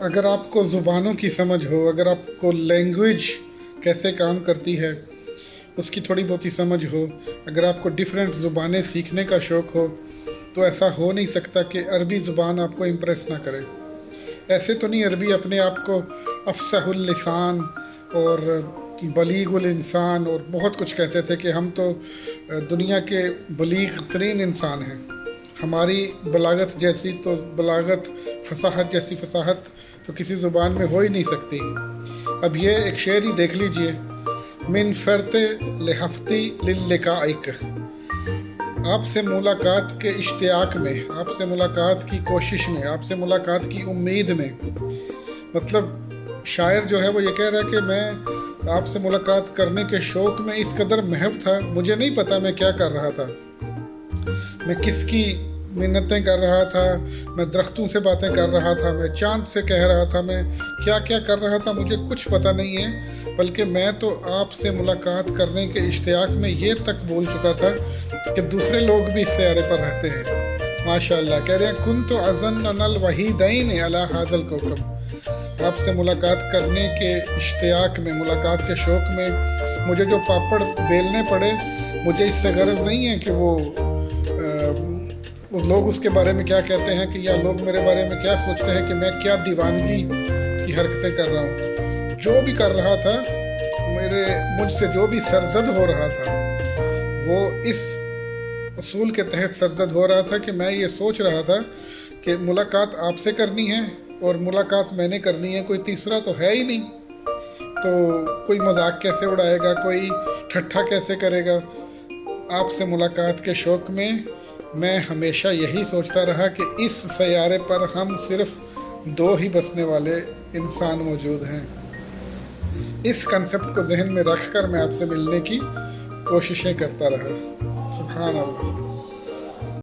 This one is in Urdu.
اگر آپ کو زبانوں کی سمجھ ہو، اگر آپ کو لینگویج کیسے کام کرتی ہے اس کی تھوڑی بہت ہی سمجھ ہو، اگر آپ کو ڈیفرنٹ زبانیں سیکھنے کا شوق ہو، تو ایسا ہو نہیں سکتا کہ عربی زبان آپ کو امپریس نہ کرے۔ ایسے تو نہیں عربی اپنے آپ کو افصح اللسان اور بلیغ الانسان اور بہت کچھ کہتے تھے کہ ہم تو دنیا کے بلیغ ترین انسان ہیں، ہماری بلاغت جیسی تو بلاغت، فصاحت جیسی فصاحت تو کسی زبان میں ہو ہی نہیں سکتی۔ اب یہ ایک شعر ہی دیکھ لیجئے، من فرت لہفتی للقائک، آپ سے ملاقات کے اشتیاق میں، آپ سے ملاقات کی کوشش میں، آپ سے ملاقات کی امید میں، مطلب شاعر جو ہے وہ یہ کہہ رہا ہے کہ میں آپ سے ملاقات کرنے کے شوق میں اس قدر محو تھا، مجھے نہیں پتا میں کیا کر رہا تھا، میں کس کی منتیں کر رہا تھا، میں درختوں سے باتیں کر رہا تھا، میں چاند سے کہہ رہا تھا، میں کیا کیا کر رہا تھا مجھے کچھ پتہ نہیں ہے، بلکہ میں تو آپ سے ملاقات کرنے کے اشتیاق میں یہ تک بول چکا تھا کہ دوسرے لوگ بھی اس سیارے پر رہتے ہیں۔ ماشاءاللہ کہہ رہے ہیں کنت اظن الوحیدین علی ھذا الکوکب، آپ سے ملاقات کرنے کے اشتیاق میں، ملاقات کے شوق میں مجھے جو پاپڑ بیلنے پڑے، مجھے اس سے غرض نہیں ہے کہ وہ لوگ اس کے بارے میں کیا کہتے ہیں، کہ یا لوگ میرے بارے میں کیا سوچتے ہیں کہ میں کیا دیوانگی کی حرکتیں کر رہا ہوں۔ جو بھی کر رہا تھا، مجھ سے جو بھی سرزد ہو رہا تھا، وہ اس اصول کے تحت سرزد ہو رہا تھا کہ میں یہ سوچ رہا تھا کہ ملاقات آپ سے کرنی ہے اور ملاقات میں نے کرنی ہے، کوئی تیسرا تو ہے ہی نہیں، تو کوئی مذاق کیسے اڑائے گا، کوئی ٹھٹھا کیسے کرے گا۔ آپ سے ملاقات کے شوق میں ہمیشہ یہی سوچتا رہا کہ اس سیارے پر ہم صرف دو ہی بسنے والے انسان موجود ہیں۔ اس کنسپٹ کو ذہن میں رکھ کر میں آپ سے ملنے کی کوششیں کرتا رہا۔ سبحان اللہ۔